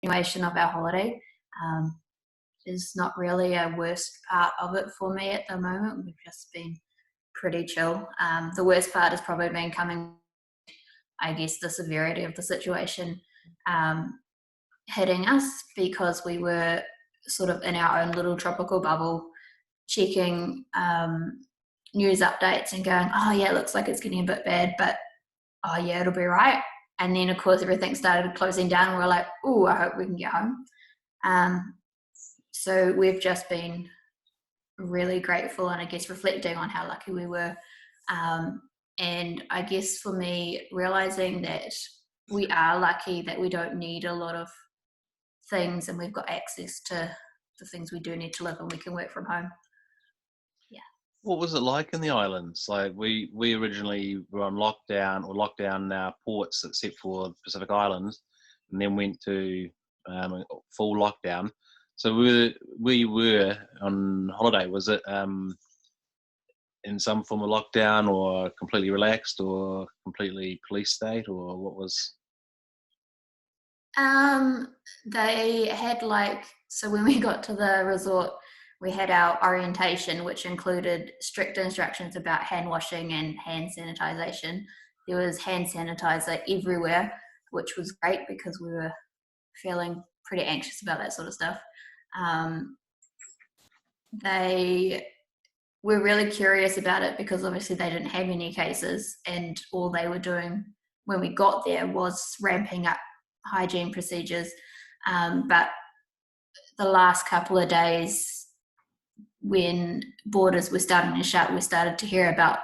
continuation of our holiday. Is not really a worst part of it for me at the moment. We've just been pretty chill. The worst part has probably been coming, I guess, the severity of the situation hitting us, because we were sort of in our own little tropical bubble, checking news updates and going, oh yeah, it looks like it's getting a bit bad, but oh yeah, it'll be right. And then of course everything started closing down and we're like, oh, I hope we can get home. So we've just been really grateful, and I guess reflecting on how lucky we were. And I guess for me, realizing that we are lucky that we don't need a lot of things and we've got access to the things we do need to live, and we can work from home. Yeah. What was it like in the islands? Like we originally were on lockdown, or lockdown our ports except for the Pacific Islands, and then went to full lockdown. So where you were on holiday, was it in some form of lockdown, or completely relaxed, or completely police state, or what was? They had so when we got to the resort, we had our orientation, which included strict instructions about hand washing and hand sanitization. There was hand sanitizer everywhere, which was great because we were feeling pretty anxious about that sort of stuff. They were really curious about it because obviously they didn't have any cases, and all they were doing when we got there was ramping up hygiene procedures. But the last couple of days, when borders were starting to shut, we started to hear about,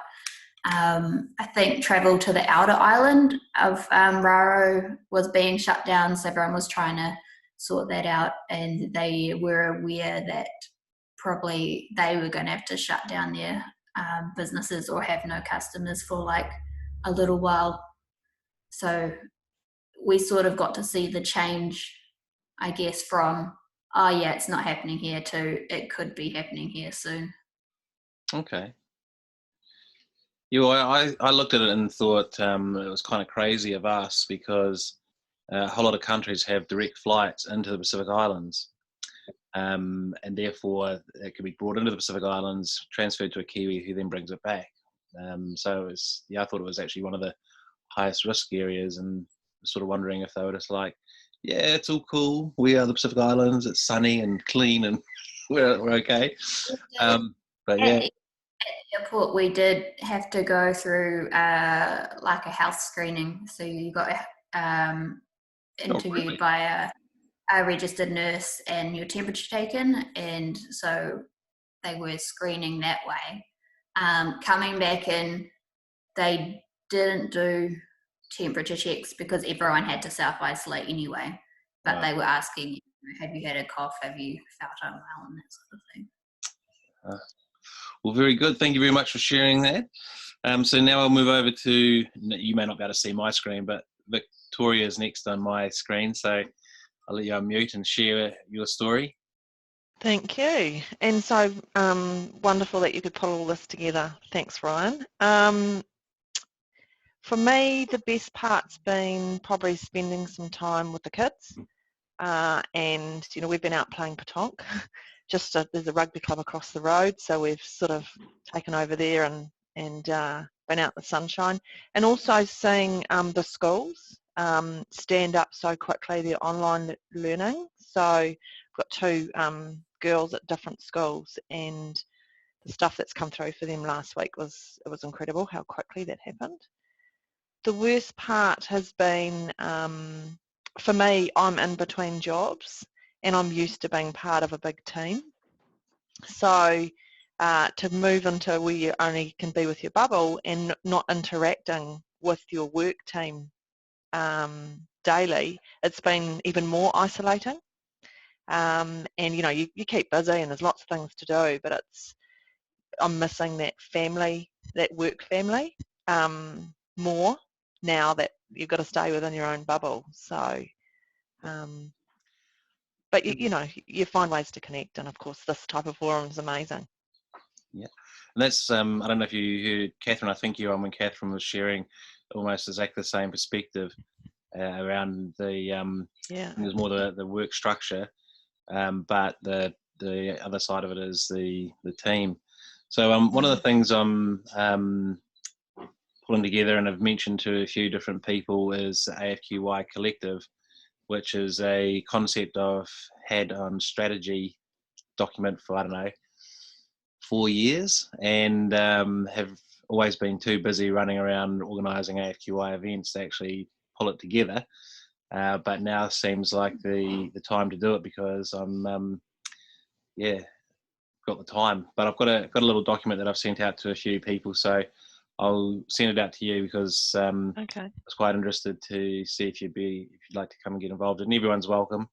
I think, travel to the outer island of Raro was being shut down. So everyone was trying to sort that out, and they were aware that probably they were going to have to shut down their businesses or have no customers for like a little while. So we sort of got to see the change, I guess, from, oh yeah, it's not happening here, to it could be happening here soon. Okay. I looked at it and thought it was kind of crazy of us, because a whole lot of countries have direct flights into the Pacific Islands, and therefore it can be brought into the Pacific Islands, transferred to a Kiwi who then brings it back. So I thought it was actually one of the highest risk areas, and sort of wondering if they were just like, yeah, it's all cool, we are the Pacific Islands, it's sunny and clean and we're okay. But yeah. At the airport, we did have to go through like a health screening. So you got interviewed by a registered nurse and your temperature taken, and so they were screening that way. Coming back in, they didn't do temperature checks because everyone had to self-isolate anyway, but they were asking, have you had a cough, have you felt unwell, and that sort of thing. Well, very good. Thank you very much for sharing that. So now I'll move over to, you may not be able to see my screen, but Victoria is next on my screen. So I'll let you unmute and share your story. Thank you. And so wonderful that you could pull all this together. Thanks, Ryan. For me, the best part's been probably spending some time with the kids. And, we've been out playing petanque. There's a rugby club across the road, so we've sort of taken over there and been out in the sunshine. And also seeing the schools stand up so quickly, their online learning. So I've got two girls at different schools, and the stuff that's come through for them last week was incredible how quickly that happened. The worst part has been, for me, I'm in between jobs and I'm used to being part of a big team. So to move into where you only can be with your bubble and not interacting with your work team daily, it's been even more isolating. And you keep busy and there's lots of things to do, but I'm missing that family, that work family, more now that you've got to stay within your own bubble. So but you find ways to connect, and of course this type of forum is amazing. Yeah, and that's I don't know if you heard Catherine. I think you were on when Catherine was sharing almost exactly the same perspective, around the there's more the work structure, but the other side of it is the team. So one of the things I'm pulling together, and I've mentioned to a few different people, is AFQY Collective, which is a concept I've had on strategy document for, I don't know, 4 years, and have always been too busy running around organising AFQY events to actually pull it together. But now seems like the time to do it, because I'm got the time. But I've got a little document that I've sent out to a few people, so I'll send it out to you, because I was quite interested to see if you'd like to come and get involved. And everyone's welcome.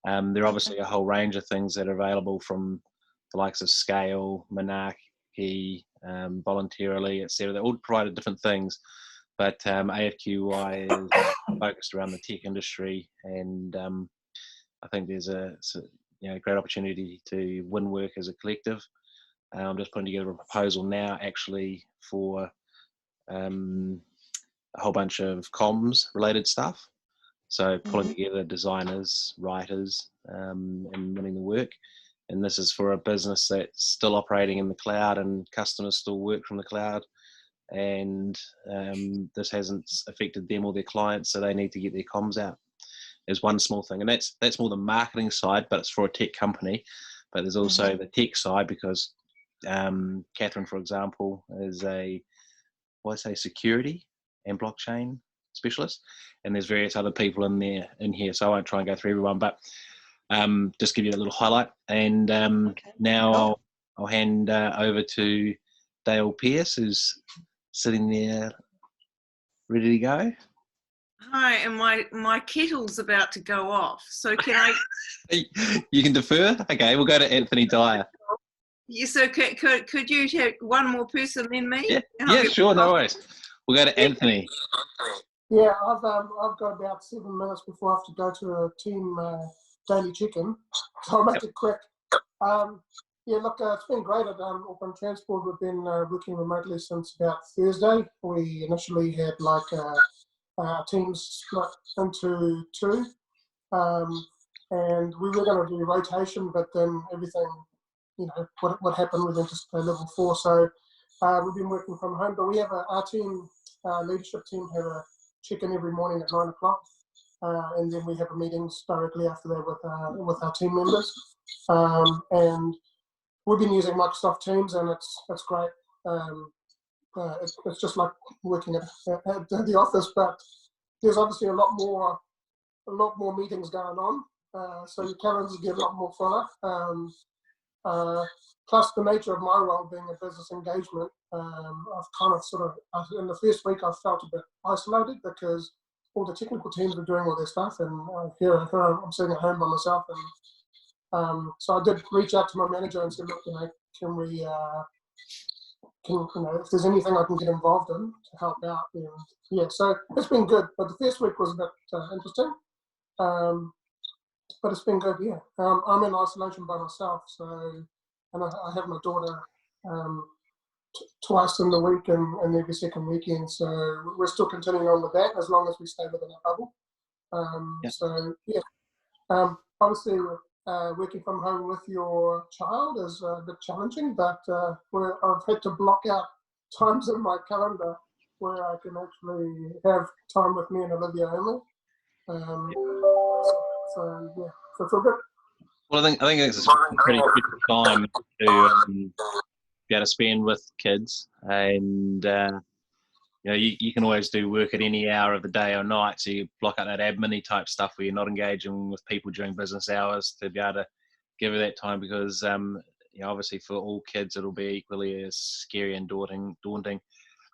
There are obviously a whole range of things that are available, from the likes of Scale, Monarchy, Voluntarily, etc. They all provide different things, but AFQY is focused around the tech industry, and I think there's a great opportunity to win work as a collective. I'm just putting together a proposal now, actually, for a whole bunch of comms related stuff. So pulling together designers, writers, and winning the work. And this is for a business that's still operating in the cloud, and customers still work from the cloud. And this hasn't affected them or their clients, so they need to get their comms out. Is one small thing, and that's more the marketing side, but it's for a tech company. But there's also the tech side, because Catherine, for example, is a security and blockchain specialist, and there's various other people in here. So I won't try and go through everyone, but just give you a little highlight. And now I'll hand over to Dale Pierce, who's sitting there ready to go. Hi, and my kettle's about to go off, so can I? You can defer. Okay, we'll go to Anthony Dyer. Yeah, so could you have one more person than me? Yeah, sure, no worries. We'll go to Anthony. Yeah, I've got about 7 minutes before I have to go to a team daily check-in, so I'll make it quick. Yeah, look, it's been great at Auckland Transport. We've been working remotely since about Thursday. We initially had teams split into two, and we were going to do rotation, but then everything, what happened, we went to level 4. So we've been working from home, but we have our team, leadership team, have a check-in every morning at 9 o'clock, and then we have meetings directly after that with our team members. And we've been using Microsoft Teams, and it's great. It's just like working at the office, but there's obviously a lot more meetings going on, so your calendars get a lot more fuller. Plus the nature of my role being a business engagement, I've kind of in the first week I felt a bit isolated, because all the technical teams were doing all their stuff, and here I'm sitting at home by myself. And so I did reach out to my manager and said, look, can we, if there's anything I can get involved in to help out. And yeah, so it's been good, but the first week was a bit interesting. But it's been good, yeah. I'm in isolation by myself, so, and I have my daughter twice in the week and every second weekend, so we're still continuing on with that as long as we stay within our bubble. So yeah, obviously working from home with your child is a bit challenging, but I've had to block out times in my calendar where I can actually have time with me and Olivia only. So yeah, so I feel good. Well, I think it's a pretty critical time to be able to spend with kids, and you can always do work at any hour of the day or night, so you block out that admin type stuff where you're not engaging with people during business hours, to be able to give her that time, because obviously for all kids it'll be equally as scary and daunting.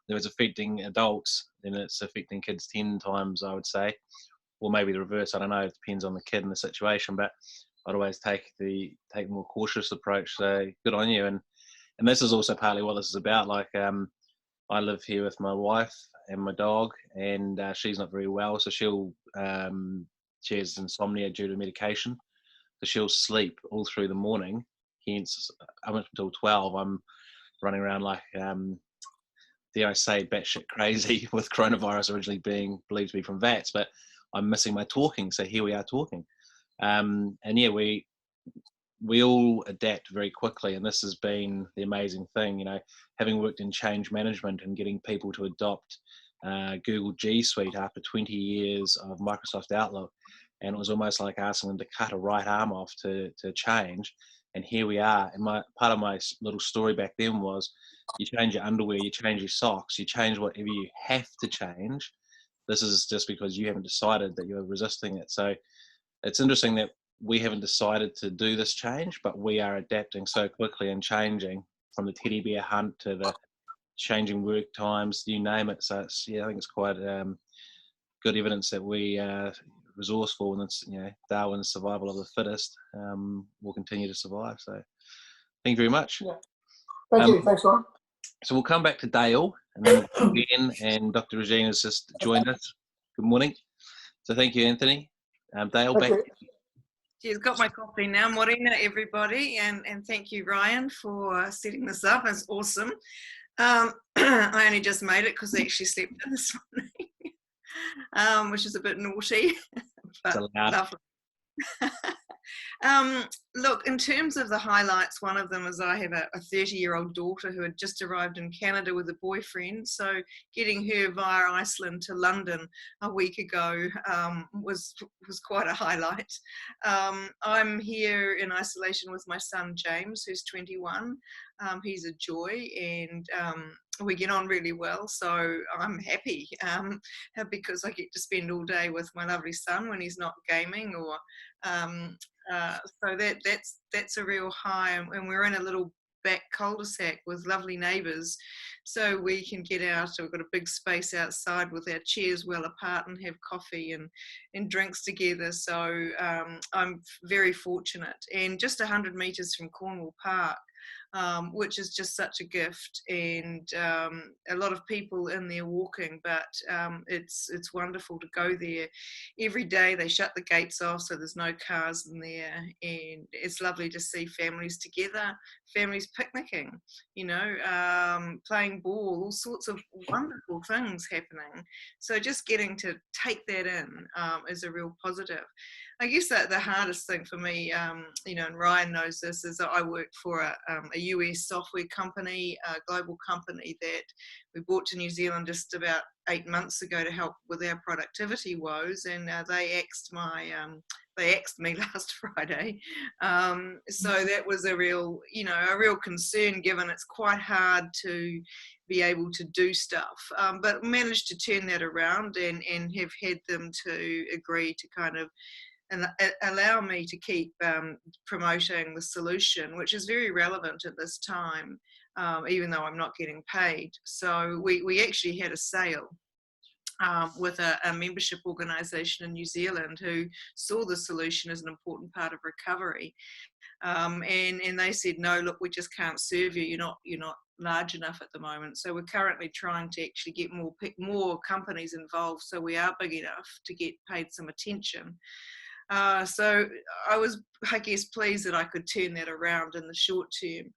If it's affecting adults, then it's affecting kids 10 times, I would say, or maybe the reverse. I don't know. It depends on the kid and the situation, but I'd always take the more cautious approach. So good on you. And this is also partly what this is about. Like I live here with my wife and my dog, and she's not very well, so she has insomnia due to medication. So she'll sleep all through the morning. Hence, up until 12, I'm running around like, dare I say, batshit crazy with coronavirus originally being believed to be from VATS. But I'm missing my talking. So here we are talking. And yeah, we all adapt very quickly, and this has been the amazing thing, having worked in change management and getting people to adopt Google G Suite after 20 years of Microsoft Outlook, and it was almost like asking them to cut a right arm off to change. And here we are. And part of my little story back then was, you change your underwear, you change your socks, you change whatever you have to change. This is just because you haven't decided that you're resisting it. So it's interesting that we haven't decided to do this change, but we are adapting so quickly and changing, from the teddy bear hunt to the changing work times, you name it. So it's, I think it's quite good evidence that we are resourceful, and it's, Darwin's survival of the fittest will continue to survive. So thank you very much. Yeah. Thank you. Thanks, Ryan. So we'll come back to Dale, and then Ben and Dr. Regina has just joined us. Good morning. So thank you, Anthony. Dale, back. She's got my coffee now. Morena, everybody, and thank you, Ryan, for setting this up. It's awesome. I only just made it because I actually slept in this morning, which is a bit naughty, but lovely. Look, in terms of the highlights, one of them is I have a 30-year-old daughter who had just arrived in Canada with a boyfriend. So getting her via Iceland to London a week ago was quite a highlight. I'm here in isolation with my son James, who's 21. He's a joy, and we get on really well, so I'm happy because I get to spend all day with my lovely son when he's not gaming, or so that's a real high. And we're in a little back cul-de-sac with lovely neighbours, so we can get out. So we've got a big space outside with our chairs well apart and have coffee and drinks together. So I'm very fortunate, and just 100 metres from Cornwall Park, which is just such a gift, and a lot of people in there walking, but it's wonderful to go there every day. They shut the gates off, so there's no cars in there, and it's lovely to see families together, families picnicking, playing ball, all sorts of wonderful things happening. So just getting to take that in is a real positive. I guess that the hardest thing for me, and Ryan knows this, is that I work for a US software company, a global company that we brought to New Zealand just about 8 months ago to help with our productivity woes, and they axed me last Friday. So that was a real concern, given it's quite hard to be able to do stuff, but managed to turn that around and have had them to agree to kind of and allow me to keep promoting the solution, which is very relevant at this time, even though I'm not getting paid. So we actually had a sale with a membership organisation in New Zealand who saw the solution as an important part of recovery. And they said, no, look, we just can't serve you. You're not large enough at the moment. So we're currently trying to actually get more companies involved, so we are big enough to get paid some attention. So I was, I guess, pleased that I could turn that around in the short term.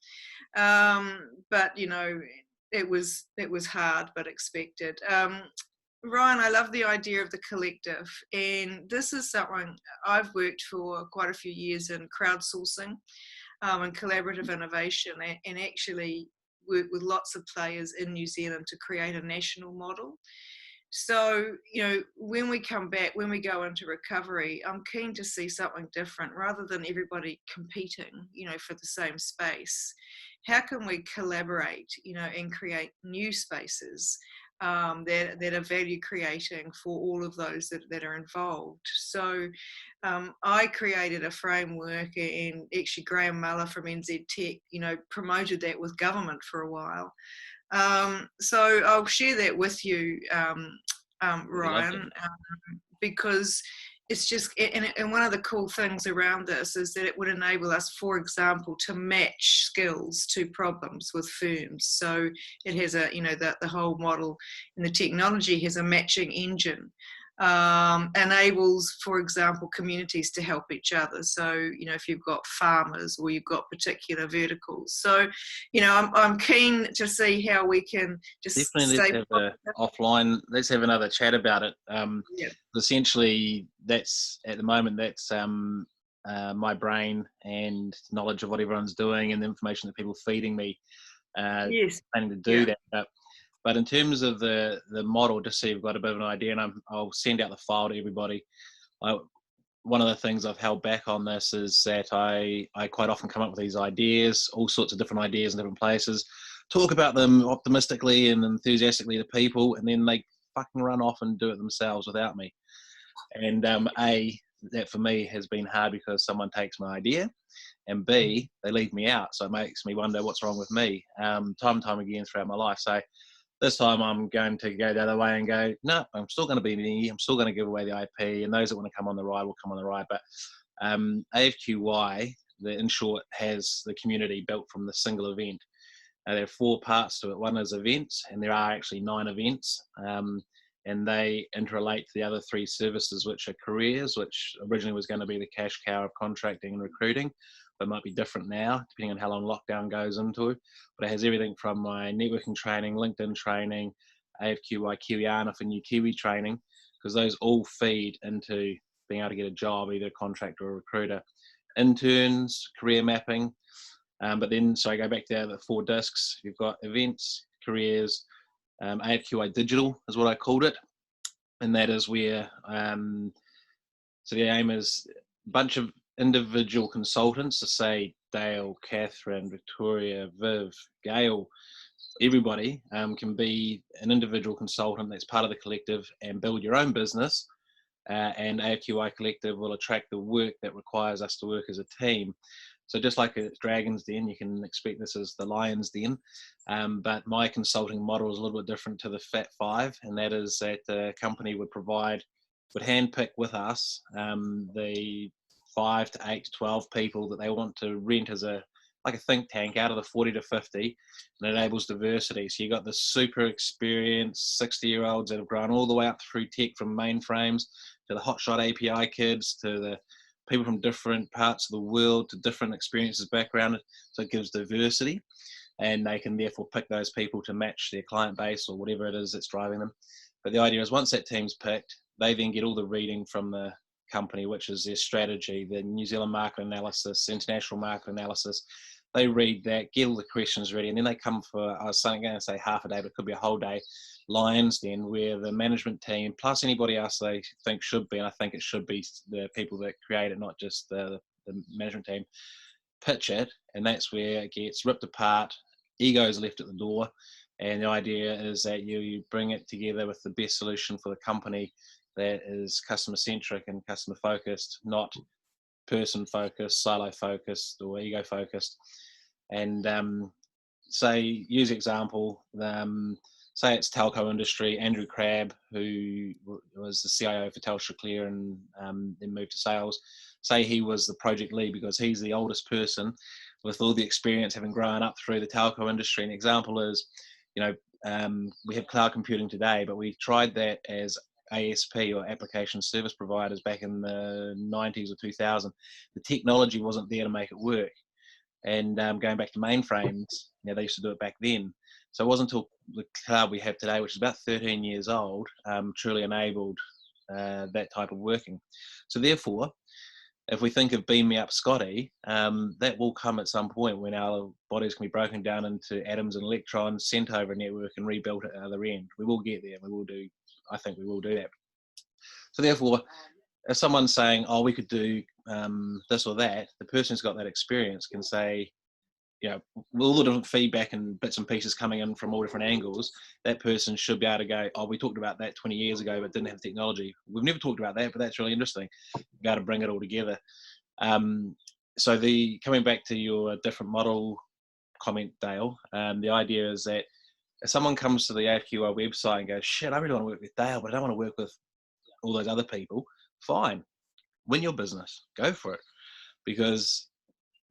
But it was hard but expected. Ryan, I love the idea of the collective, and this is something I've worked for quite a few years in crowdsourcing and collaborative innovation, and actually work with lots of players in New Zealand to create a national model. So, when we come back, when we go into recovery, I'm keen to see something different rather than everybody competing, for the same space. How can we collaborate, and create new spaces that are value creating for all of those that are involved? So I created a framework, and actually Graham Muller from NZ Tech, promoted that with government for a while. So I'll share that with you, Ryan, because it's just, and one of the cool things around this is that it would enable us, for example, to match skills to problems with firms. So it has the whole model, and the technology has a matching engine. enables, for example, communities to help each other. So, you know, if you've got farmers or you've got particular verticals. So, you know, I'm keen to see how we can just Definitely, let's have a offline. Let's have another chat about it. Yeah. Essentially, that's at the moment. That's my brain and knowledge of what everyone's doing and the information that people are feeding me. Yes. Planning to do that. But in terms of the model, just so you've got a bit of an idea, and I'll send out the file to everybody. One of the things I've held back on this is that I quite often come up with these ideas, all sorts of different ideas in different places, talk about them optimistically and enthusiastically to people, and then they fucking run off and do it themselves without me. And that for me has been hard because someone takes my idea, and B, they leave me out. So it makes me wonder what's wrong with me time and time again throughout my life. So this time I'm going to go the other way and go, no, I'm still going to be me. I'm still going to give away the IP, and those that want to come on the ride will come on the ride. But AFQY, in short, has the community built from the single event. There are 4 parts to it. One is events, and there are actually 9 events, and they interrelate to the other 3 services, which are careers, which originally was going to be the cash cow of contracting and recruiting, but might be different now, depending on how long lockdown goes into. But it has everything from my networking training, LinkedIn training, AFQY Kiwiana for new Kiwi training, because those all feed into being able to get a job, either a contractor or a recruiter. Interns, career mapping, but then, so I go back to the 4 discs. You've got events, careers, AFQY Digital is what I called it. And that is where, so the aim is a bunch of individual consultants, to say Dale, Catherine, Victoria, Viv, Gail, everybody can be an individual consultant that's part of the collective and build your own business. And AFQY Collective will attract the work that requires us to work as a team. So just like a Dragon's Den, you can expect this as the Lion's Den. But my consulting model is a little bit different to the Fat 5, and that is that the company would handpick with us the 5 to 8 to 12 people that they want to rent as like a think tank out of the 40 to 50, and it enables diversity. So you got the super experienced 60-year-olds that have grown all the way up through tech, from mainframes to the hotshot API kids, to the people from different parts of the world, to different experiences, background. So it gives diversity, and they can therefore pick those people to match their client base or whatever it is that's driving them. But the idea is, once that team's picked, they then get all the reading from the company, which is their strategy, the New Zealand market analysis, international market analysis. They read that, get all the questions ready, and then they come for, I was going to say half a day, but it could be a whole day, Lions Den, where the management team, plus anybody else they think should be, and I think it should be the people that create it, not just the management team, pitch it, and that's where it gets ripped apart, egos left at the door, and the idea is that you bring it together with the best solution for the company that is customer centric and customer focused, not person focused, silo focused, or ego focused. And say, use example, say it's telco industry, Andrew Crabb, who was the CIO for Telstra Clear and then moved to sales. Say he was the project lead because he's the oldest person with all the experience, having grown up through the telco industry. An example is, you know, we have cloud computing today, but we tried that as ASP, or application service providers, back in the 90s or 2000. The technology wasn't there to make it work. And going back to mainframes, you know, they used to do it back then. So it wasn't until the cloud we have today, which is about 13 years old, truly enabled that type of working. So therefore, if we think of Beam Me Up Scotty, that will come at some point when our bodies can be broken down into atoms and electrons, sent over a network and rebuilt at the other end. We will get there. We will do. I think we will do that. So therefore, if someone's saying, oh, we could do this or that, the person who's got that experience can say, you know, with all the different feedback and bits and pieces coming in from all different angles, that person should be able to go, oh, we talked about that 20 years ago, but didn't have technology. We've never talked about that, but that's really interesting. Be able to bring it all together. So coming back to your different model comment, Dale, the idea is that if someone comes to the AFQY website and goes, shit, I really want to work with Dale, but I don't want to work with all those other people, fine. Win your business. Go for it. Because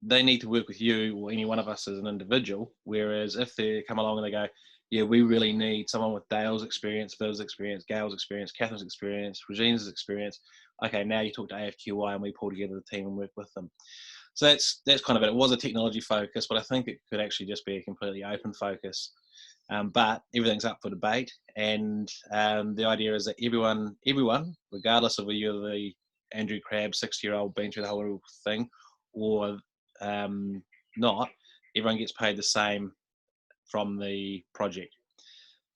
they need to work with you or any one of us as an individual. Whereas if they come along and they go, yeah, we really need someone with Dale's experience, Viv's experience, Gail's experience, Catherine's experience, Regina's experience. Okay, now you talk to AFQY and we pull together the team and work with them. So that's kind of it. It was a technology focus, but I think it could actually just be a completely open focus. But everything's up for debate, and the idea is that everyone, regardless of whether you're the Andrew Crabb 60-year-old been through the whole thing or not, everyone gets paid the same from the project.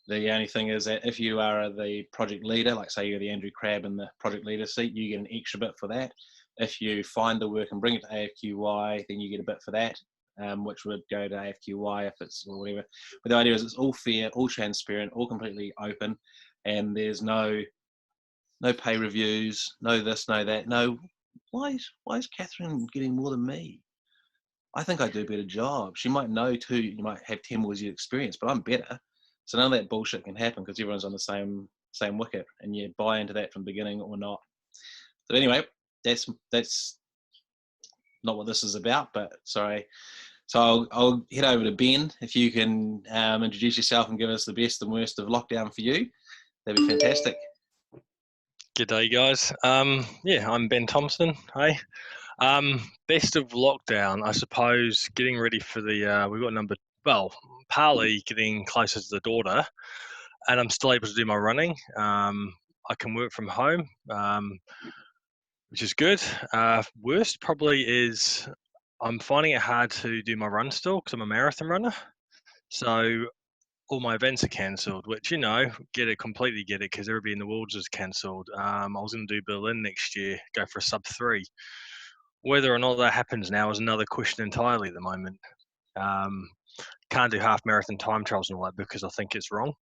The only thing is that if you are the project leader, like say you're the Andrew Crabb in the project leader seat, you get an extra bit for that. If you find the work and bring it to AFQY, then you get a bit for that, which would go to AFQY if it's or whatever. But the idea is it's all fair, all transparent, all completely open, and there's no pay reviews, no this, no that. No, why is Catherine getting more than me? I think I do a better job. She might know too, you might have 10 more years experience, but I'm better. So none of that bullshit can happen because everyone's on the same wicket, and you buy into that from the beginning or not. So anyway, that's not what this is about, but sorry. So I'll head over to Ben. If you can introduce yourself and give us the best and worst of lockdown for you, that'd be fantastic. G'day guys. Yeah, I'm Ben Thompson. Hey. Best of lockdown, I suppose, getting ready for the, we've got partly getting closer to the daughter, and I'm still able to do my running. I can work from home, which is good. Worst probably is I'm finding it hard to do my run still because I'm a marathon runner. So all my events are cancelled, which, completely get it, because everybody in the world is cancelled. I was going to do Berlin next year, go for a sub 3. Whether or not that happens now is another question entirely at the moment. Can't do half marathon time trials and all that because I think it's wrong.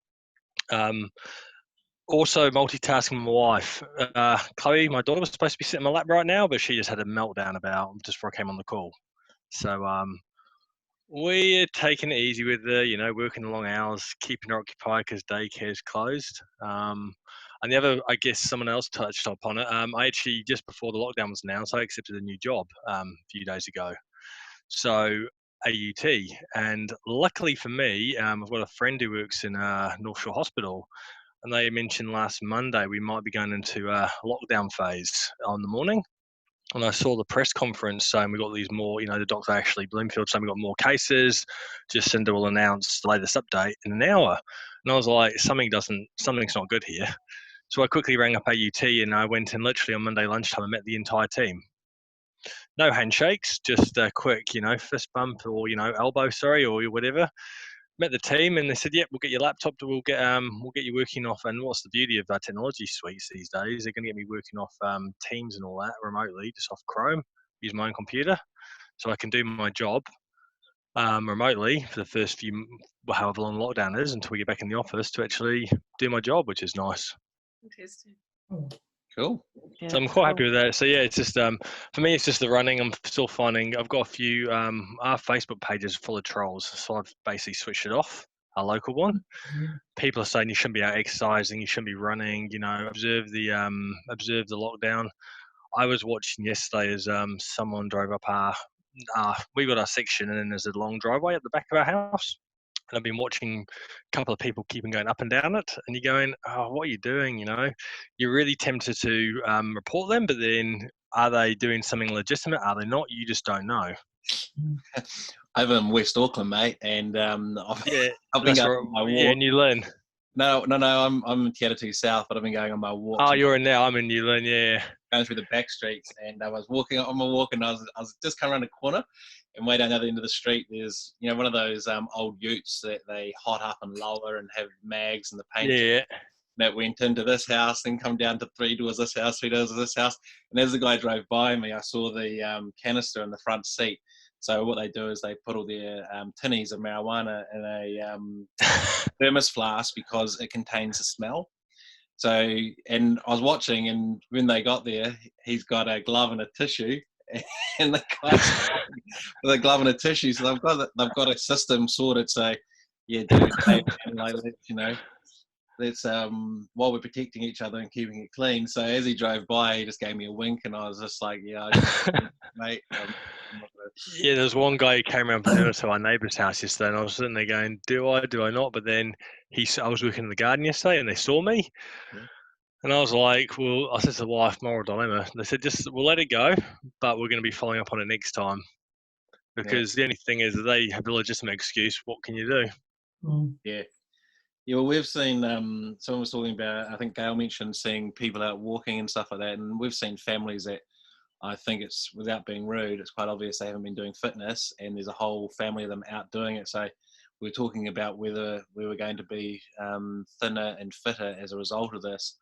Also multitasking with my wife. Chloe, my daughter, was supposed to be sitting in my lap right now, but she just had a meltdown just before I came on the call. So we're taking it easy with her, working the long hours, keeping her occupied because daycare's closed. And the other, I guess someone else touched upon it. I actually, just before the lockdown was announced, I accepted a new job a few days ago. So AUT, and luckily for me, I've got a friend who works in North Shore Hospital, and they mentioned last Monday we might be going into a lockdown phase on the morning. And I saw the press conference saying we got these more, the doctor Ashley Bloomfield saying we got more cases. Jacinda will announce the latest update in an hour. And I was like, something's not good here. So I quickly rang up AUT and I went in literally on Monday lunchtime and met the entire team. No handshakes, just a quick, fist bump or, elbow, or whatever. Met the team and they said, yep, we'll get your laptop, we'll get you working off. And what's the beauty of our technology suites these days? They're going to get me working off Teams and all that remotely, just off Chrome, use my own computer. So I can do my job remotely for the first however long lockdown is, until we get back in the office to actually do my job, which is nice. Fantastic. Cool. Yeah, So I'm quite happy with that. So yeah, it's just for me, it's just the running. I'm still finding I've got a few our Facebook pages full of trolls, so I've basically switched it off. A local one. People are saying you shouldn't be out exercising, you shouldn't be running. Observe the lockdown. I was watching yesterday as someone drove up we got our section and then there's a long driveway at the back of our house. And I've been watching a couple of people keeping going up and down it, and you're going, oh, what are you doing? You're really tempted to report them, but then are they doing something legitimate? Are they not? You just don't know. I live in West Auckland, mate, and I've been going on my walk. Yeah, New Lynn. No, I'm in Te Atatū South, but I've been going on my walk. Oh, you're in there. I'm in New Lynn, yeah. Going through the back streets, and I was walking on my walk, and I was just coming around the corner, and way down the other end of the street, there's one of those old utes that they hot up and lower and have mags and the paint. Yeah. That went into this house, then come down to 3 doors this house, 3 doors of this house, and as the guy drove by me, I saw the canister in the front seat. So what they do is they put all their tinnies of marijuana in a thermos flask because it contains a smell. So, and I was watching, and when they got there, he's got a glove and a tissue, and the guy's with a glove and a tissue. So they've got a system sorted. So, yeah, dude, let's while we're protecting each other and keeping it clean. So as he drove by, he just gave me a wink, and I was just like, yeah, mate. Yeah, there was one guy who came around for dinner to our neighbour's house yesterday, and I was sitting there going, "Do I not?" But then I was working in the garden yesterday, and they saw me, Yeah. and I was like, "Well," I said to the wife, "Moral dilemma." They said, "Just we'll let it go, but we're going to be following up on it next time." Because the only thing is that they have a legitimate excuse. What can you do? Yeah. Yeah, well, we've seen, someone was talking about, I think Gail mentioned seeing people out walking and stuff like that, and we've seen families that I think it's, without being rude, it's quite obvious they haven't been doing fitness, and there's a whole family of them out doing it. So we're talking about whether we were going to be thinner and fitter as a result of this,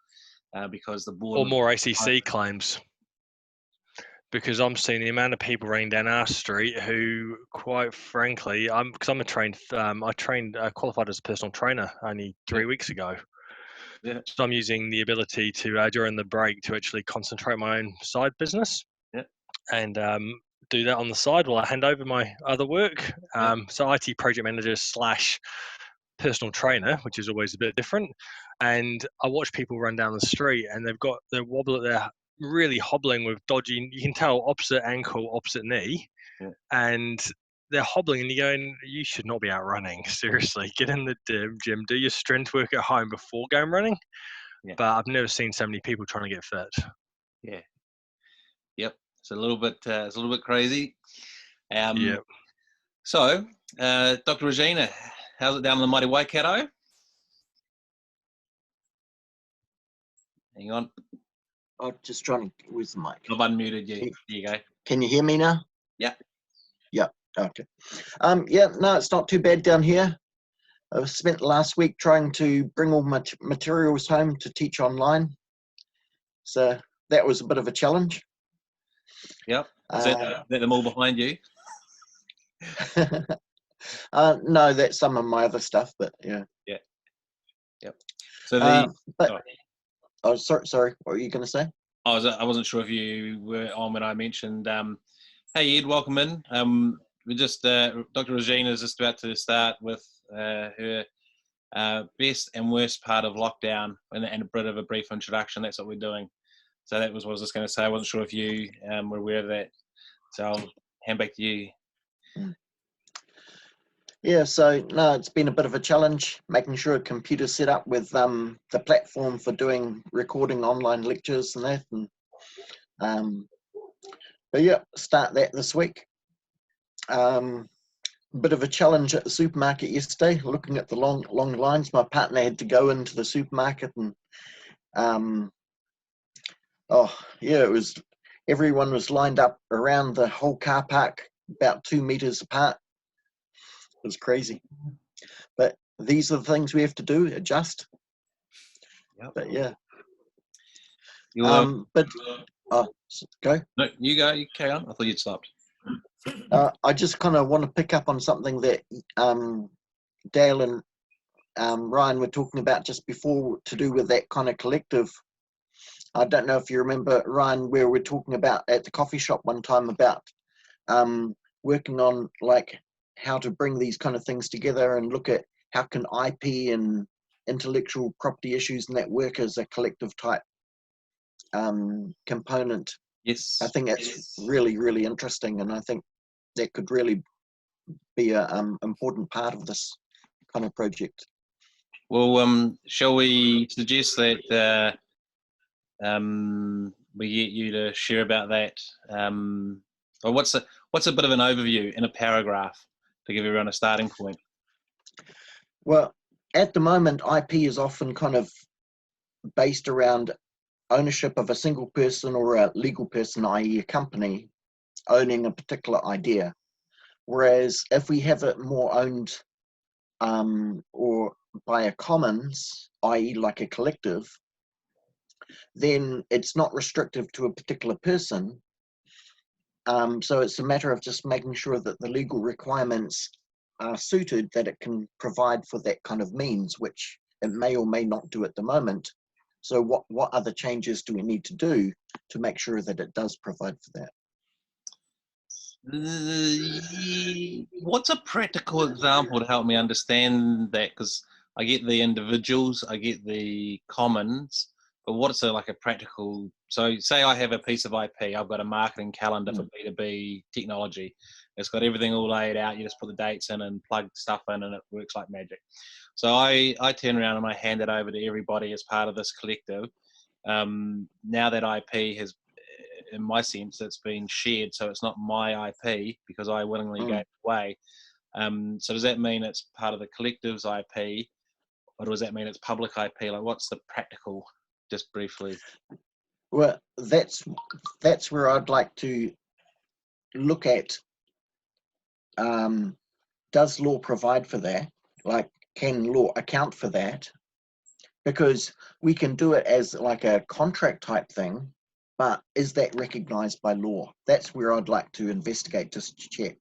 because the board... Or more ACC claims. Because I'm seeing the amount of people running down our street who, quite frankly, because I'm a trained, qualified as a personal trainer only 3 weeks ago. Yeah. So I'm using the ability to during the break to actually concentrate my own side business, and do that on the side while I hand over my other work. So IT project manager / personal trainer, which is always a bit different. And I watch people run down the street, and they're really hobbling with dodgy. You can tell opposite ankle, opposite knee, and they're hobbling, and you're going, you should not be out running. Seriously, get in the gym, do your strength work at home before going running. But I've never seen so many people trying to get fit. Yeah. Yep. It's a little bit crazy. Yep. So, Dr. Regina, how's it down in the mighty Waikato? Hang on. I'm just trying to, where's the mic? I've unmuted you. There you go. Can you hear me now? Yeah. Yeah, okay. Yeah, no, it's not too bad down here. I spent last week trying to bring all my materials home to teach online. So that was a bit of a challenge. Yep. Is that them all behind you? No, that's some of my other stuff, but yeah. Yeah. Yep. So oh, sorry, what were you going to say? I wasn't sure if you were on when I mentioned, hey Ed, welcome in. We're just, Dr. Regina is just about to start with her best and worst part of lockdown, and a bit of a brief introduction. That's what we're doing. So that was what I was just going to say. I wasn't sure if you were aware of that. So I'll hand back to you. Yeah, so no, it's been a bit of a challenge making sure a computer's set up with the platform for doing recording online lectures and that. And but yeah, start that this week. Bit of a challenge at the supermarket yesterday, looking at the long lines. My partner had to go into the supermarket, and it was, everyone was lined up around the whole car park about 2 meters apart. It was crazy, but these are the things we have to do, adjust. But yeah. Go. No, you go. You carry on. I thought you'd stopped. I just kind of want to pick up on something that Dale and Ryan were talking about just before, to do with that kind of collective. I don't know if you remember, Ryan, where we're talking about at the coffee shop one time about working on like how to bring these kind of things together and look at how can IP and intellectual property issues and that work as a collective type component. Yes. I think that's really, really interesting, and I think that could really be an important part of this kind of project. Well, shall we suggest that we get you to share about that? Or what's a bit of an overview in a paragraph to give everyone a starting point? Well, at the moment, IP is often kind of based around ownership of a single person or a legal person, i.e. a company, owning a particular idea. Whereas if we have it more owned or by a commons, i.e. like a collective, then it's not restrictive to a particular person. So it's a matter of just making sure that the legal requirements are suited, that it can provide for that kind of means, which it may or may not do at the moment. So what other changes do we need to do to make sure that it does provide for that? What's a practical example to help me understand that? Because I get the individuals, I get the commons, but what's like a practical So say I have a piece of IP, I've got a marketing calendar for B2B technology. It's got everything all laid out. You just put the dates in and plug stuff in and it works like magic. So I turn around and I hand it over to everybody as part of this collective. Now that IP has, in my sense, it's been shared, so it's not my IP because I willingly gave it away. So does that mean it's part of the collective's IP, or does that mean it's public IP? Like, what's the practical, just briefly? Well, that's where I'd like to look at. Does law provide for that? Like, can law account for that? Because we can do it as like a contract type thing, but is that recognised by law? That's where I'd like to investigate, just to check.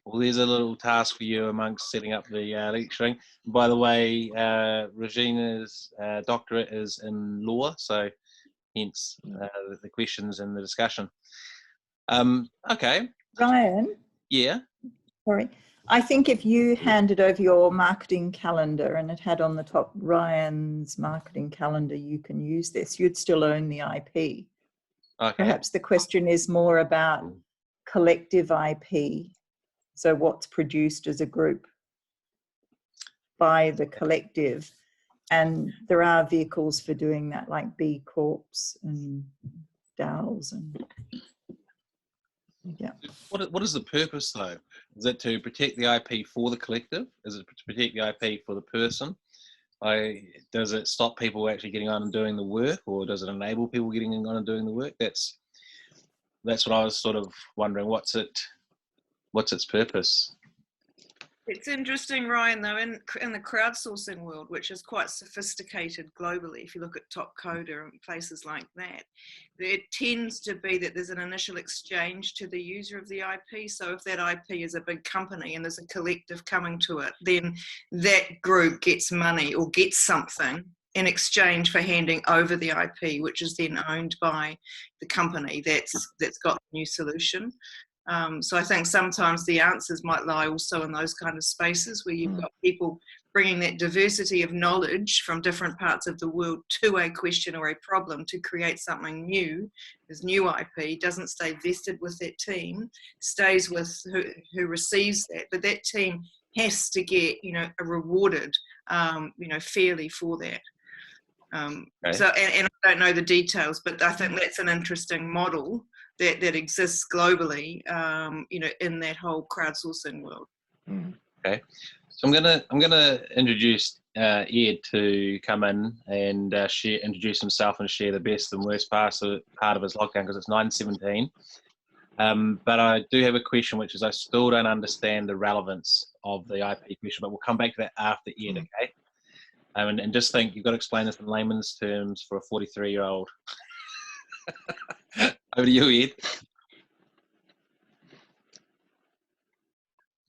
Well, there's a little task for you amongst setting up the lecturing. By the way, Regina's doctorate is in law, so hence the questions and the discussion. Okay. Ryan? Yeah? Sorry. I think if you handed over your marketing calendar and it had on the top Ryan's marketing calendar, you can use this, you'd still own the IP. Okay. Perhaps the question is more about collective IP. So what's produced as a group by the collective. And there are vehicles for doing that, like B Corps and DAOs and yeah. What is the purpose though? Is it to protect the IP for the collective? Is it to protect the IP for the person? Does it stop people actually getting on and doing the work, or does it enable people getting on and doing the work? That's what I was sort of wondering. What's its purpose? It's interesting, Ryan, though, in the crowdsourcing world, which is quite sophisticated globally, if you look at Top Coder and places like that, it tends to be that there's an initial exchange to the user of the IP. So if that IP is a big company and there's a collective coming to it, then that group gets money or gets something in exchange for handing over the IP, which is then owned by the company that's got the new solution. So I think sometimes the answers might lie also in those kind of spaces where you've got people bringing that diversity of knowledge from different parts of the world to a question or a problem to create something new. This new IP doesn't stay vested with that team, stays with who receives that, but that team has to get, rewarded, fairly for that. Okay. So, and I don't know the details, but I think that's an interesting model that exists globally, in that whole crowdsourcing world. Okay, so I'm gonna introduce Ed to come in and introduce himself and share the best and worst part of his lockdown, because it's 9:17. But I do have a question, which is I still don't understand the relevance of the IP question, but we'll come back to that after Ed, okay? And just think, you've got to explain this in layman's terms for a 43-year-old. Over to you, Ed.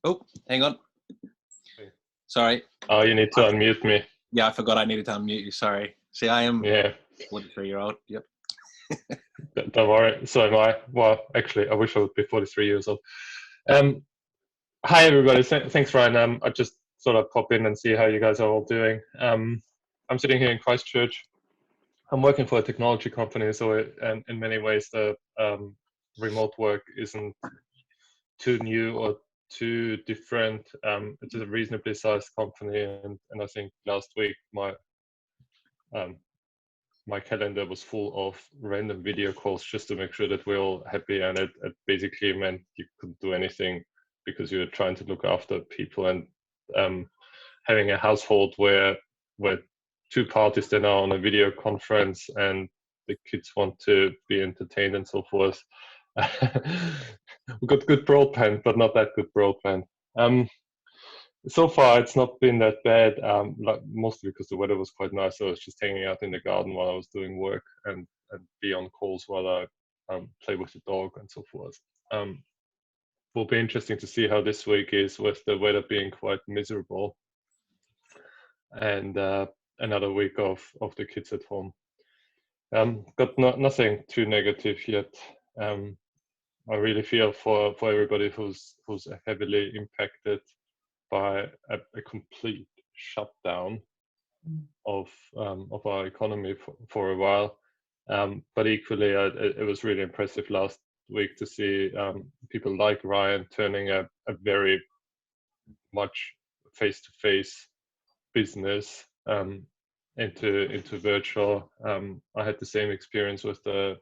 Oh, hang on. Sorry. Oh, you need to unmute me. Yeah, I forgot I needed to unmute you. Sorry. See, I am 43-year-old. Yep. Don't worry. So am I. Well, actually, I wish I would be 43 years old. Hi, everybody. Thanks, Ryan. I just thought I'd pop in and see how you guys are all doing. I'm sitting here in Christchurch. I'm working for a technology company, so in many ways the remote work isn't too new or too different. It's a reasonably sized company, and I think last week my calendar was full of random video calls just to make sure that we're all happy, and it basically meant you couldn't do anything because you were trying to look after people, and having a household where two parties then are on a video conference and the kids want to be entertained and so forth. We got good broadband, but not that good broadband. So far, it's not been that bad, mostly because the weather was quite nice. So I was just hanging out in the garden while I was doing work and be on calls while I play with the dog and so forth. Will be interesting to see how this week is with the weather being quite miserable and another week of the kids at home. Got nothing too negative yet. I really feel for everybody who's heavily impacted by a complete shutdown of our economy for a while. But equally, it was really impressive last week to see people like Ryan turning a very much face-to-face business into virtual. I had the same experience with the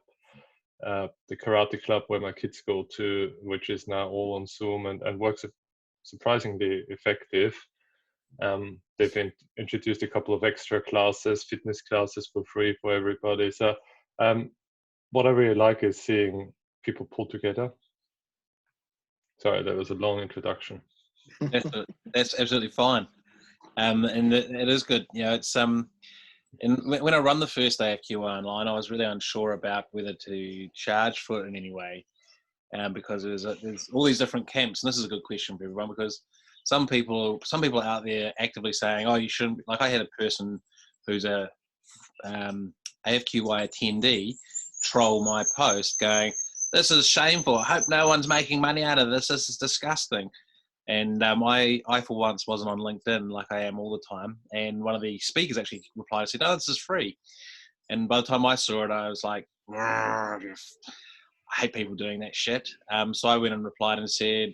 karate club where my kids go to, which is now all on Zoom and works surprisingly effective. They've introduced a couple of extra classes, fitness classes for free for everybody. So what I really like is seeing people pull together. Sorry, that was a long introduction. That's absolutely fine. And it is good. You know, it's and when I run the first AFQY online, I was really unsure about whether to charge for it in any way, because there's all these different camps. And this is a good question for everyone, because some people are out there actively saying, "Oh, you shouldn't." Like I had a person who's a AFQY attendee troll my post, going, "This is shameful. I hope no one's making money out of this. This is disgusting." And I for once wasn't on LinkedIn like I am all the time. And one of the speakers actually replied and said, "Oh, this is free." And by the time I saw it, I was like, I hate people doing that shit. So I went and replied and said,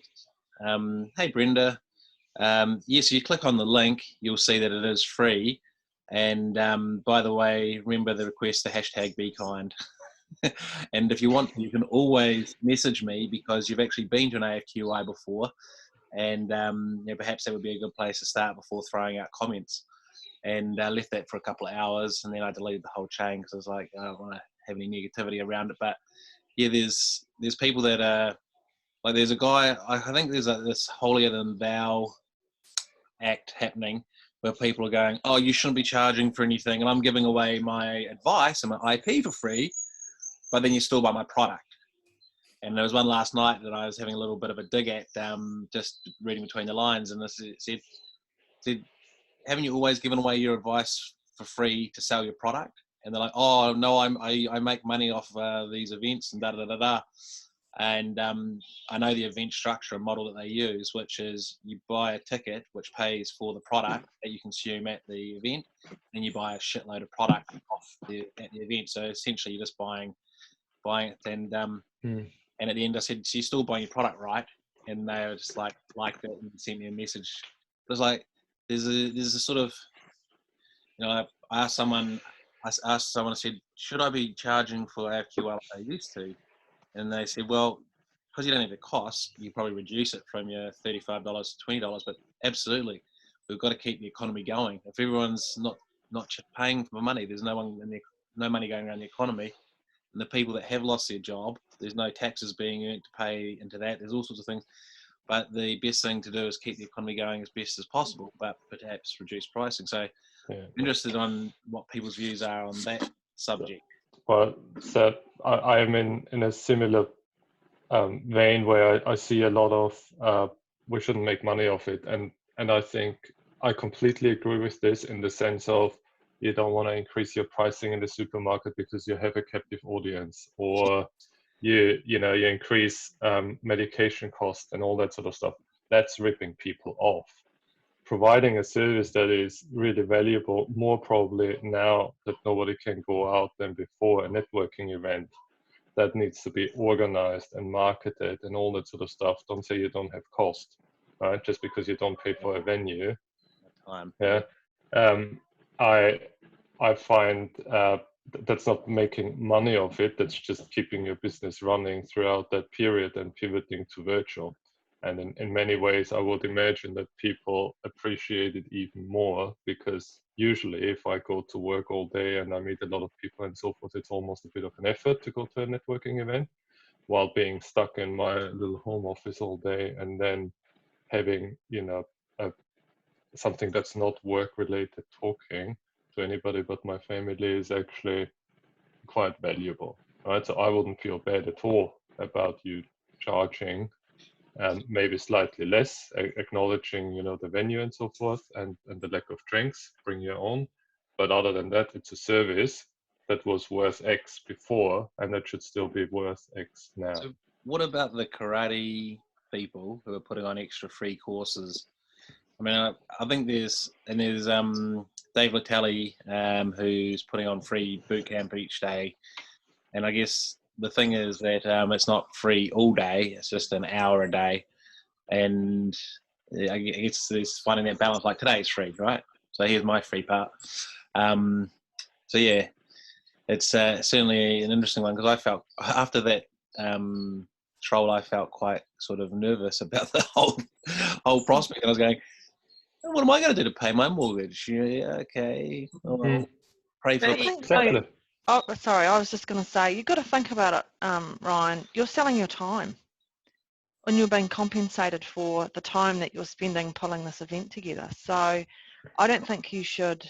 "Hey, Brenda, yes, you click on the link, you'll see that it is free. And by the way, remember the request to hashtag be kind." And if you want to, you can always message me, because you've actually been to an AFQY before. And perhaps that would be a good place to start before throwing out comments. And left that for a couple of hours, and then I deleted the whole chain because I was like, I don't want to have any negativity around it. But yeah, there's people that are like, there's a guy, I think there's this holier than thou act happening where people are going, "Oh, you shouldn't be charging for anything, and I'm giving away my advice and my IP for free, but then you still buy my product." And there was one last night that I was having a little bit of a dig at, just reading between the lines, and this said, "Haven't you always given away your advice for free to sell your product?" And they're like, "Oh no, I make money off these events and da da da da." And I know the event structure and model that they use, which is you buy a ticket which pays for the product that you consume at the event, and you buy a shitload of product at the event. So essentially, you're just buying it. And and at the end, I said, "So you're still buying your product, right?" And they were just like that, and sent me a message. It was like there's a sort of, I asked someone, I said, "Should I be charging for AFQL like I used to?" And they said, "Well, because you don't have the cost, you probably reduce it from your $35 to $20. But absolutely, we've got to keep the economy going. If everyone's not paying for money, there's no money going around the economy. And the people that have lost their job, there's no taxes being earned to pay into that. There's all sorts of things. But the best thing to do is keep the economy going as best as possible, but perhaps reduce pricing." So I'm interested on what people's views are on that subject. Well, so I am in a similar vein where I see a lot of we shouldn't make money off it, and I think I completely agree with this in the sense of you don't want to increase your pricing in the supermarket because you have a captive audience, or you increase medication costs and all that sort of stuff. That's ripping people off. Providing a service that is really valuable, more probably now that nobody can go out than before, a networking event that needs to be organized and marketed and all that sort of stuff. Don't say you don't have cost, right? Just because you don't pay for a venue. Yeah. I find that's not making money of it. That's just keeping your business running throughout that period and pivoting to virtual. And in many ways, I would imagine that people appreciate it even more, because usually if I go to work all day and I meet a lot of people and so forth, it's almost a bit of an effort to go to a networking event, while being stuck in my little home office all day and then having, something that's not work related talking to anybody but my family is actually quite valuable, right? So I wouldn't feel bad at all about you charging maybe slightly less, acknowledging, the venue and so forth, and the lack of drinks, bring your own. But other than that, it's a service that was worth X before, and that should still be worth X now. So what about the karate people who are putting on extra free courses? I mean, I think there's Dave Latelli, who's putting on free boot camp each day. And I guess the thing is that it's not free all day, it's just an hour a day. And I guess it's finding that balance, like today it's free, right? So here's my free part. So yeah, it's certainly an interesting one, because I felt after that troll, I felt quite sort of nervous about the whole prospect. And I was going, what am I going to do to pay my mortgage? Yeah, okay. Well, pray for I think Exactly. Oh, sorry, I was just going to say, you've got to think about it, Ryan. You're selling your time, and you're being compensated for the time that you're spending pulling this event together. So I don't think you should,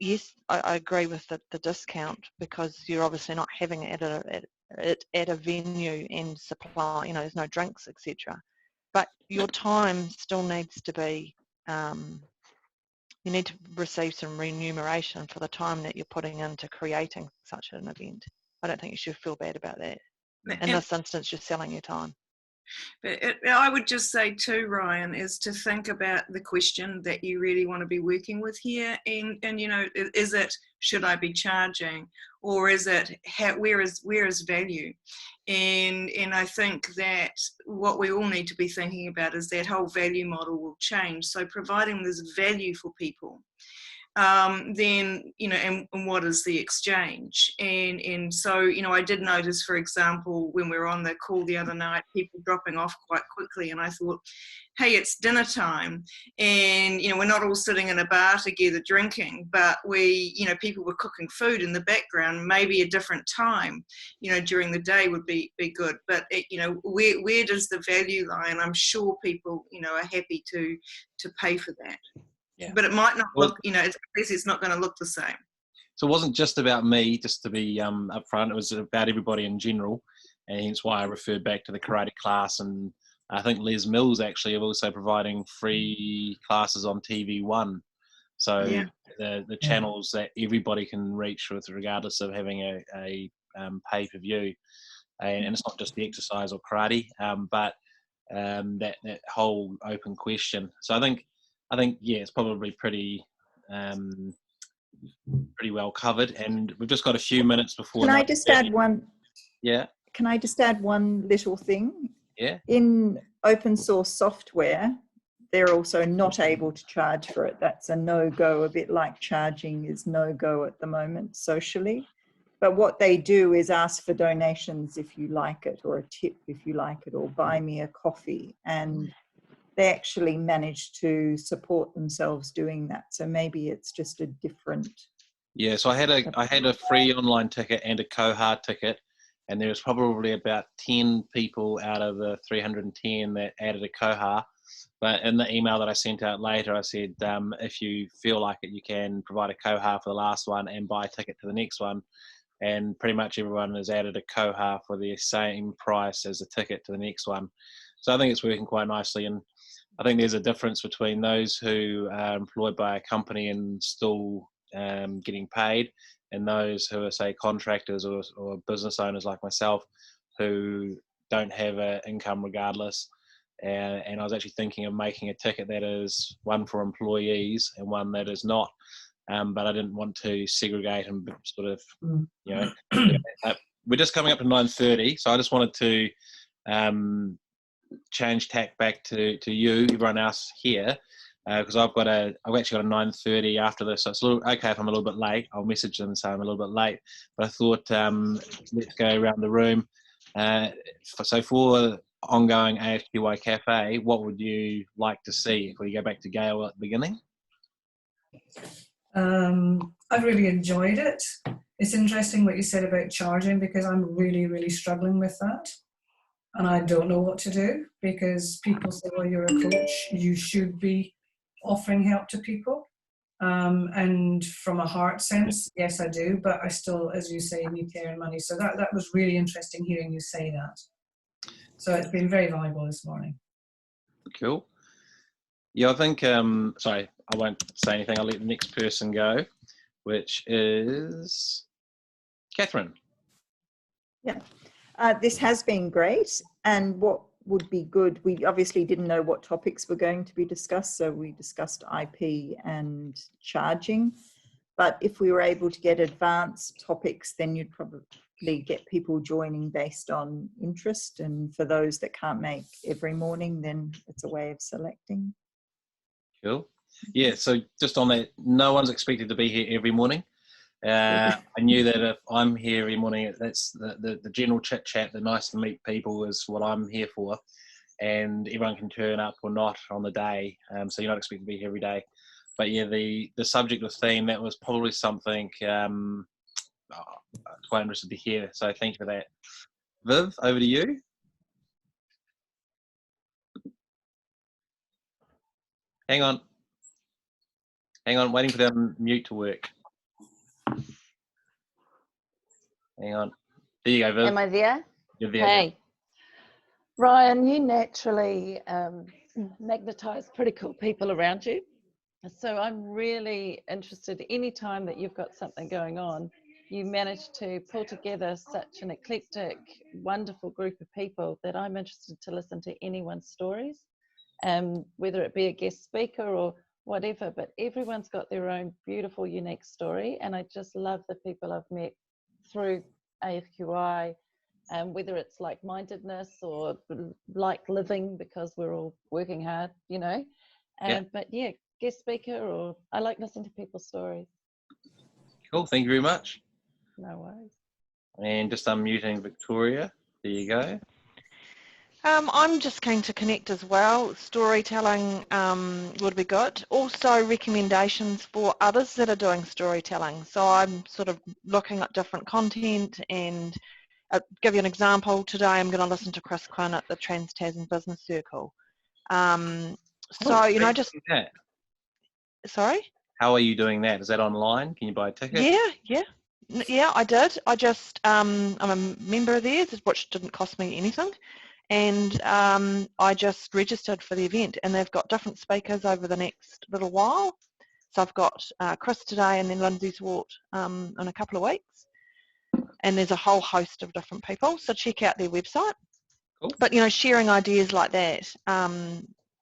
yes, I agree with the discount, because you're obviously not having it at a venue and supply, you know, there's no drinks, etc. But your time still needs to be, you need to receive some remuneration for the time that you're putting into creating such an event. I don't think you should feel bad about that. In this instance, you're selling your time. But I would just say too, Ryan, is to think about the question that you really want to be working with here, and you know, is it, should I be charging, or is it where is value? And I think that what we all need to be thinking about is that whole value model will change. So providing there's value for people, then, you know, and what is the exchange? And so, you know, I did notice, for example, when we were on the call the other night, people dropping off quite quickly, and I thought, hey, it's dinner time, and, you know, we're not all sitting in a bar together drinking, but we, you know, people were cooking food in the background. Maybe a different time, you know, during the day would be good, but it, you know, where does the value lie? And I'm sure people, you know, are happy to pay for that. Yeah. But it might not look, you know, it's not going to look the same. So it wasn't just about me, just to be upfront. It was about everybody in general, and hence why I referred back to the karate class. And I think Les Mills actually are also providing free classes on TV1. So Yeah. the channels that everybody can reach with, regardless of having a pay-per-view. And it's not just the exercise or karate, but that whole open question. So I think yeah, it's probably pretty well covered, and we've just got a few minutes before. Can I just add one? Yeah. Can I just add one little thing? Yeah. In open source software, they're also not able to charge for it. That's a no-go, a bit like charging is no-go at the moment socially. But what they do is ask for donations if you like it, or a tip if you like it, or buy me a coffee. And they actually manage to support themselves doing that. So maybe it's just a different. Yeah, so I had a free online ticket and a Koha ticket, and there was probably about 10 people out of the 310 that added a Koha. But in the email that I sent out later, I said, if you feel like it, you can provide a Koha for the last one and buy a ticket to the next one. And pretty much everyone has added a Koha for the same price as a ticket to the next one. So I think it's working quite nicely. And I think there's a difference between those who are employed by a company and still getting paid, and those who are, say, contractors or business owners like myself, who don't have an income regardless. And I was actually thinking of making a ticket that is one for employees and one that is not. But I didn't want to segregate and sort of, you know, we're just coming up to 9:30, so I just wanted to change tack back to you, everyone else here, because I've actually got a 9:30 after this, so it's a little okay if I'm a little bit late. I'll message them and say I'm a little bit late. But I thought let's go around the room. So for ongoing AFQY Cafe, what would you like to see if we go back to Gail at the beginning? I've really enjoyed it. It's interesting what you said about charging, because I'm really, really struggling with that. And I don't know what to do, because people say, well, you're a coach, you should be offering help to people. And from a heart sense, yes, I do, but I still, as you say, need to earn money. So that was really interesting hearing you say that. So it's been very valuable this morning. Cool. Yeah, I think, sorry, I won't say anything. I'll let the next person go, which is Catherine. Yeah, this has been great. And what would be good. We obviously didn't know what topics were going to be discussed, so we discussed IP and charging. But if we were able to get advanced topics, then you'd probably get people joining based on interest. And for those that can't make every morning, then it's a way of selecting. Cool. Yeah, so just on that, no one's expected to be here every morning. I knew that if I'm here every morning, that's the general chit chat, the nice to meet people is what I'm here for. And everyone can turn up or not on the day. So you're not expected to be here every day. But yeah, the subject or theme, that was probably something quite interested to hear. So thank you for that. Viv, over to you. Hang on, waiting for the mute to work. Hang on. There you go, Viv. Am I there? You're there. Hey. Ryan, you naturally magnetise pretty cool people around you. So I'm really interested, any time that you've got something going on, you manage to pull together such an eclectic, wonderful group of people that I'm interested to listen to anyone's stories, whether it be a guest speaker or whatever, but everyone's got their own beautiful, unique story. And I just love the people I've met through AFQY, whether it's like-mindedness or like living because we're all working hard, you know. Yeah. But yeah, guest speaker, or I like listening to people's stories. Cool, thank you very much. No worries. And just unmuting Victoria. There you go. I'm just keen to connect as well. Storytelling would be good. Also recommendations for others that are doing storytelling. So I'm sort of looking at different content, and I'll give you an example. Today I'm going to listen to Chris Quinn at the Trans-Tasman Business Circle. So, you know, just... Sorry? How are you doing that? Is that online? Can you buy a ticket? Yeah, I did. I just, I'm a member of theirs, which didn't cost me anything. And I just registered for the event, and they've got different speakers over the next little while. So I've got Chris today and then Lindsay Swart in a couple of weeks. And there's a whole host of different people. So check out their website. Cool. But, you know, sharing ideas like that,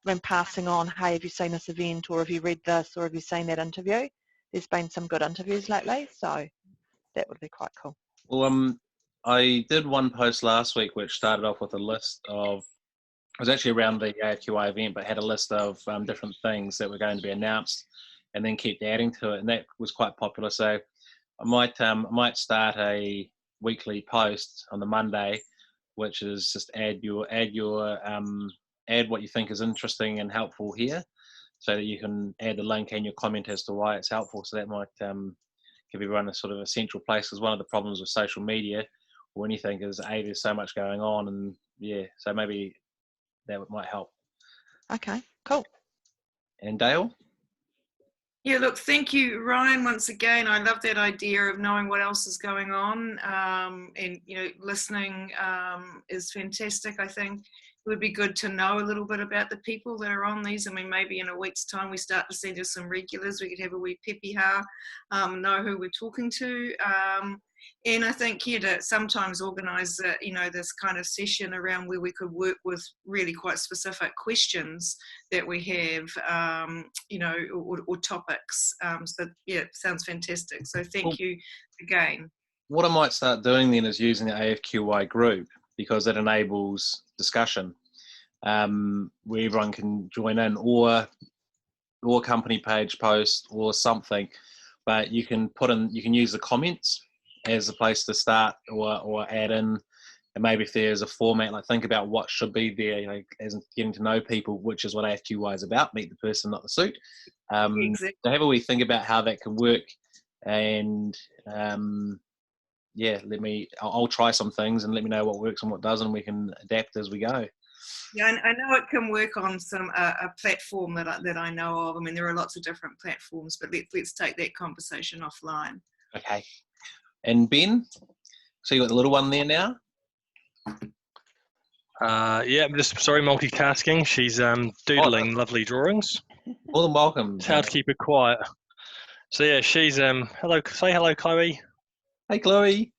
when passing on, hey, have you seen this event, or have you read this, or have you seen that interview? There's been some good interviews lately, so that would be quite cool. Well, I did one post last week which started off with a list of, it was actually around the AFQY event, but had a list of different things that were going to be announced, and then kept adding to it, and that was quite popular. So I might start a weekly post on the Monday, which is just add what you think is interesting and helpful here, so that you can add the link and your comment as to why it's helpful. So that might give everyone a sort of a central place, because one of the problems with social media or anything is there's so much going on, and yeah, so maybe that might help. Okay, cool. And Dale? Yeah, look, thank you, Ryan, once again. I love that idea of knowing what else is going on, and, you know, listening is fantastic. I think it would be good to know a little bit about the people that are on these. I mean, maybe in a week's time we start to see just some regulars. We could have a wee peppy ha, know who we're talking to. And I think, yeah, to sometimes organise, you know, this kind of session around where we could work with really quite specific questions that we have, you know, or topics. So, yeah, it sounds fantastic. So thank you again. What I might start doing then is using the AFQY group, because it enables discussion where everyone can join in, or company page post or something, but you can use the comments as a place to start, or add in, and maybe if there's a format, like think about what should be there, you know, as in getting to know people, which is what AFQY is about, meet the person, not the suit. Exactly. So have a wee think about how that can work, and yeah, I'll try some things and let me know what works and what doesn't, and we can adapt as we go. Yeah, I know it can work on a platform that I know of. I mean, there are lots of different platforms, but let's take that conversation offline. Okay. And Ben, so you got the little one there now? Yeah, I'm just sorry, multitasking. She's doodling lovely drawings. More than welcome. It's hard to keep her quiet. So yeah, she's hello. Say hello, Chloe. Hey, Chloe.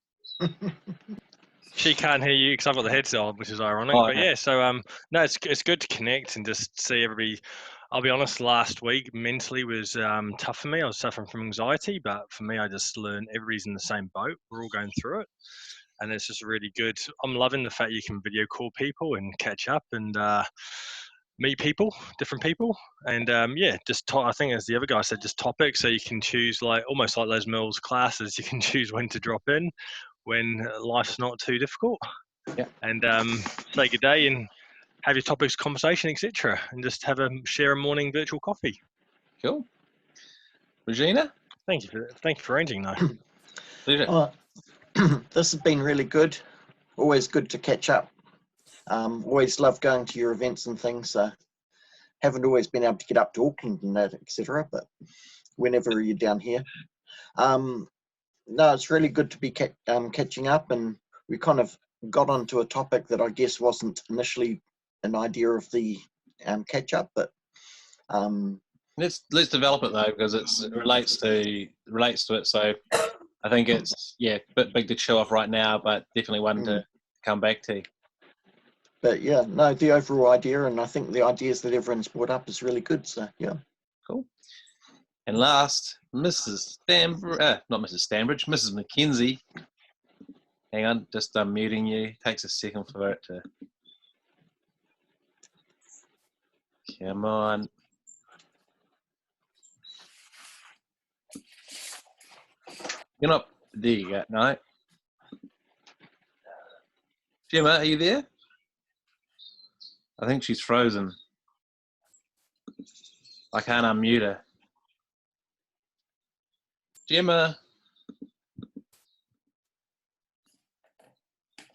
She can't hear you because I've got the headset on, which is ironic. Oh, But okay. yeah, so no, it's good to connect and just see everybody. I'll be honest, last week mentally was tough for me. I was suffering from anxiety, but for me, I just learned everybody's in the same boat. We're all going through it, and it's just really good. I'm loving the fact you can video call people and catch up and meet people, different people, and yeah, just I think as the other guy said, just topics, so you can choose like almost like those Mills classes. You can choose when to drop in when life's not too difficult. Yeah. And say good day and have your topics, conversation, etc., and just share a morning virtual coffee. Cool. Regina? Thank you for arranging though. Pleasure. This has been really good. Always good to catch up. Always love going to your events and things. Haven't always been able to get up to Auckland and that, etc. But whenever you're down here, no, it's really good to be catching up. And we kind of got onto a topic that I guess wasn't initially an idea of the catch up, but let's develop it though, because it relates to it. So I think it's a bit big to chew off right now, but definitely one to come back to. But yeah, no, the overall idea, and I think the ideas that everyone's brought up is really good. So yeah, cool. And last, Mrs. Stanbridge, not Mrs. Stanbridge, Mrs. McKenzie. Hang on, just muting you. Takes a second for it to. Come on. You're not. There you go. No. Gemma, are you there? I think she's frozen. I can't unmute her. Gemma.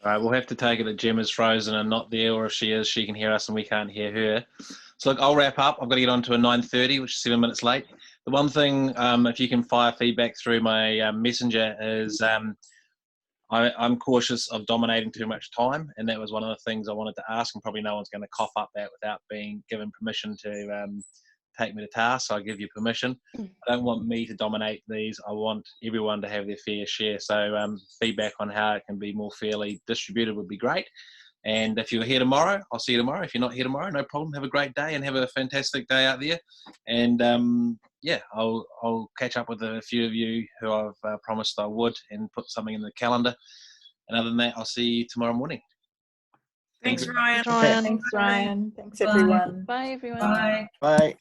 All right, we'll have to take it that Gemma's frozen and not there, or if she is, she can hear us and we can't hear her. So look, I'll wrap up. I've got to get on to a 9:30, which is 7 minutes late. The one thing, if you can fire feedback through my messenger, is I'm cautious of dominating too much time, and that was one of the things I wanted to ask, and probably no one's going to cough up that without being given permission to take me to task. So I give you permission. I don't want me to dominate these. I want everyone to have their fair share. So feedback on how it can be more fairly distributed would be great. And if you're here tomorrow, I'll see you tomorrow. If you're not here tomorrow, no problem. Have a great day and have a fantastic day out there. And I'll catch up with a few of you who I've promised I would and put something in the calendar. And other than that, I'll see you tomorrow morning. Thanks, Ryan. Thanks, Ryan. Thanks, everyone. Bye, everyone. Bye. bye.